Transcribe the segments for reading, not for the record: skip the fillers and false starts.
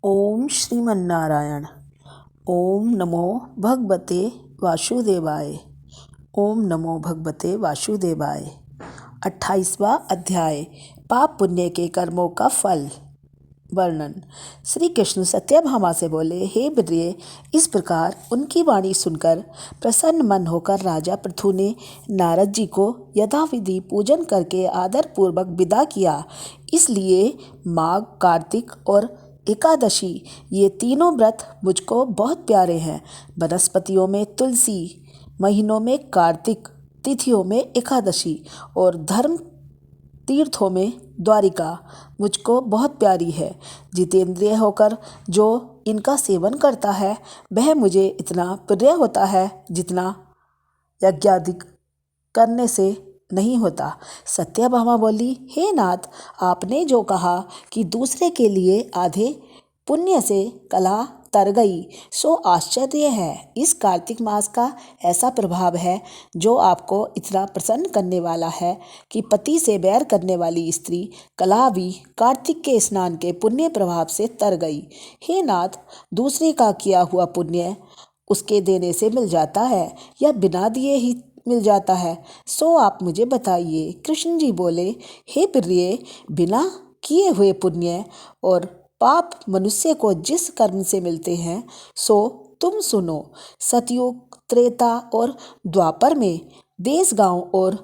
ओम श्रीमन्नारायण। ओम नमो भगवते वासुदेवाय। ओम नमो भगवते वासुदेवाय। 28वां अध्याय, पाप पुण्य के कर्मों का फल वर्णन। श्री कृष्ण सत्यभामा से बोले, हे प्रिय, इस प्रकार उनकी वाणी सुनकर प्रसन्न मन होकर राजा पृथु ने नारद जी को यथाविधि पूजन करके आदर पूर्वक विदा किया। इसलिए माघ, कार्तिक और एकादशी, ये तीनों व्रत मुझको बहुत प्यारे हैं। वनस्पतियों में तुलसी, महीनों में कार्तिक, तिथियों में एकादशी और धर्म तीर्थों में द्वारिका मुझको बहुत प्यारी है। जितेंद्रिय होकर जो इनका सेवन करता है वह मुझे इतना प्रिय होता है जितना यज्ञादि करने से नहीं होता। सत्यभामा बोली, हे नाथ, आपने जो कहा कि दूसरे के लिए आधे पुण्य से कला तर गई, सो आश्चर्य है। इस कार्तिक मास का ऐसा प्रभाव है जो आपको इतना प्रसन्न करने वाला है कि पति से बैर करने वाली स्त्री कला भी कार्तिक के स्नान के पुण्य प्रभाव से तर गई। हे नाथ, दूसरे का किया हुआ पुण्य उसके देने से मिल जाता है या बिना दिए ही मिल जाता है, सो आप मुझे बताइए। कृष्ण जी बोले, हे प्रिय, बिना किए हुए पुण्य और पाप मनुष्य को जिस कर्म से मिलते हैं सो तुम सुनो। सतयुग, त्रेता और द्वापर में देश, गांव और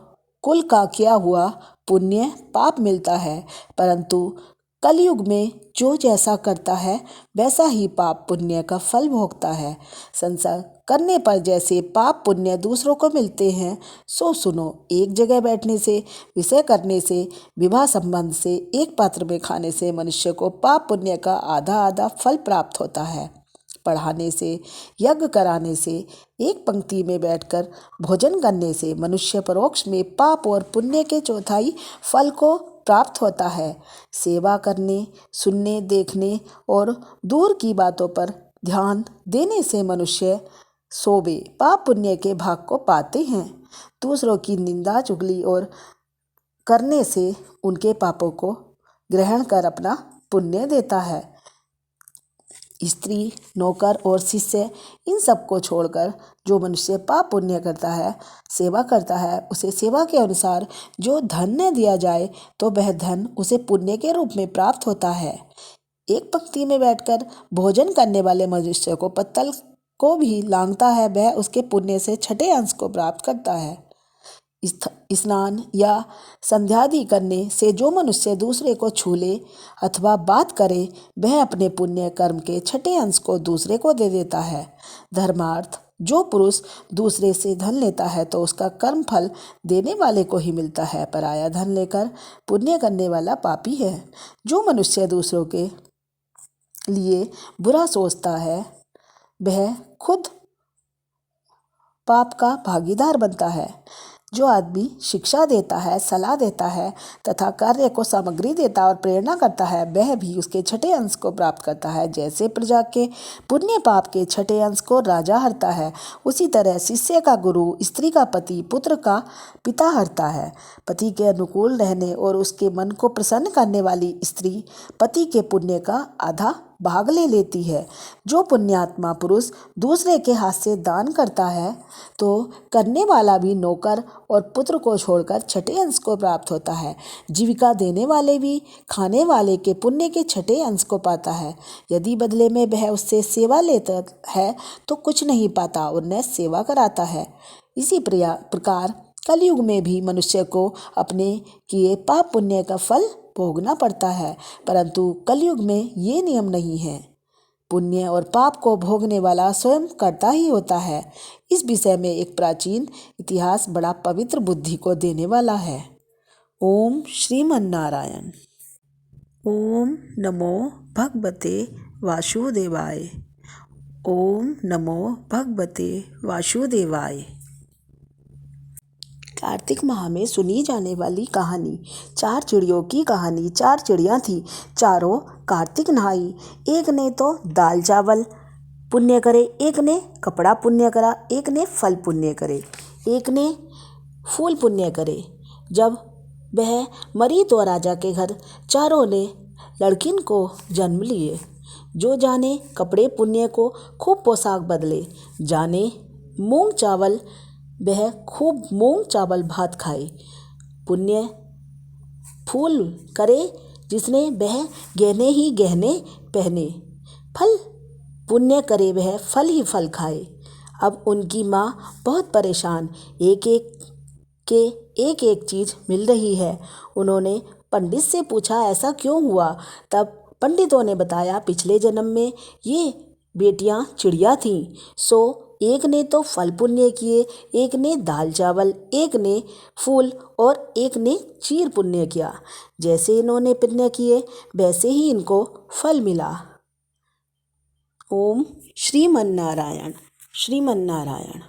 कुल का किया हुआ पुण्य पाप मिलता है, परंतु कलयुग में जो जैसा करता है वैसा ही पाप पुण्य का फल भोगता है। संसार करने पर जैसे पाप पुण्य दूसरों को मिलते हैं सो सुनो। एक जगह बैठने से, विषय करने से, विवाह संबंध से, एक पात्र में खाने से मनुष्य को पाप पुण्य का आधा आधा फल प्राप्त होता है। पढ़ाने से, यज्ञ कराने से, एक पंक्ति में बैठकर भोजन करने से मनुष्य परोक्ष में पाप और पुण्य के चौथाई फल को प्राप्त होता है। सेवा करने, सुनने, देखने और दूर की बातों पर ध्यान देने से मनुष्य सोवे पाप पुण्य के भाग को पाते हैं। दूसरों की निंदा, चुगली और करने से उनके पापों को ग्रहण कर अपना पुण्य देता है। स्त्री, नौकर और शिष्य, इन सब को छोड़कर जो मनुष्य पाप पुण्य करता है, सेवा करता है, उसे सेवा के अनुसार जो धन न दिया जाए तो वह धन उसे पुण्य के रूप में प्राप्त होता है। एक पंक्ति में बैठकर भोजन करने वाले मनुष्य को पत्तल को भी लांघता है, वह उसके पुण्य से छठे अंश को प्राप्त करता है। स्नान या संध्यादि करने से जो मनुष्य दूसरे को छू ले अथवा बात करे वह अपने पुण्य कर्म के छठे अंश को दूसरे को दे देता है। धर्मार्थ, जो पुरुष दूसरे से धन लेता है तो उसका कर्म फल देने वाले को ही मिलता है। पराया धन लेकर पुण्य करने वाला पापी है। जो मनुष्य दूसरों के लिए बुरा सोचता है वह खुद पाप का भागीदार बनता है। जो आदमी शिक्षा देता है, सलाह देता है तथा कार्य को सामग्री देता और प्रेरणा करता है वह भी उसके छठे अंश को प्राप्त करता है। जैसे प्रजा के पुण्य पाप के छठे अंश को राजा हरता है, उसी तरह शिष्य का गुरु, स्त्री का पति, पुत्र का पिता हरता है। पति के अनुकूल रहने और उसके मन को प्रसन्न करने वाली स्त्री पति के पुण्य का आधा भाग ले लेती है। जो पुण्यात्मा पुरुष दूसरे के हाथ से दान करता है तो करने वाला भी नौकर और पुत्र को छोड़कर छठे अंश को प्राप्त होता है। जीविका देने वाले भी खाने वाले के पुण्य के छठे अंश को पाता है। यदि बदले में वह उससे सेवा लेता है तो कुछ नहीं पाता और न सेवा कराता है। इसी प्रकार कलयुग में भी मनुष्य को अपने किए पाप पुण्य का फल भोगना पड़ता है, परंतु कलयुग में ये नियम नहीं है। पुण्य और पाप को भोगने वाला स्वयं करता ही होता है। इस विषय में एक प्राचीन इतिहास बड़ा पवित्र बुद्धि को देने वाला है। ओम श्रीमन्नारायण। ओम नमो भगवते वासुदेवाय। ओम नमो भगवते वासुदेवाय। कार्तिक माह में सुनी जाने वाली कहानी। 4 चिड़ियों की कहानी। 4 चिड़ियाँ थीं, चारों कार्तिक नहाई। एक ने तो दाल चावल पुण्य करे, एक ने कपड़ा पुण्य करा, एक ने फल पुण्य करे, एक ने फूल पुण्य करे। जब वह मरी तो राजा के घर चारों ने लड़किन को जन्म लिए। जो जाने कपड़े पुण्य को खूब पोशाक बदले, जाने मूंग चावल वह खूब मूंग चावल भात खाए। पुण्य फूल करे जिसने वह गहने ही गहने पहने। फल पुण्य करे वह फल ही फल खाए। अब उनकी माँ बहुत परेशान, एक एक चीज़ मिल रही है। उन्होंने पंडित से पूछा ऐसा क्यों हुआ। तब पंडितों ने बताया पिछले जन्म में ये बेटियां चिड़िया थीं, सो एक ने तो फल पुण्य किए, एक ने दाल चावल, एक ने फूल और एक ने चीर पुण्य किया। जैसे इन्होंने पुण्य किए वैसे ही इनको फल मिला। ओम श्रीमन्नारायण श्रीमन्नारायण।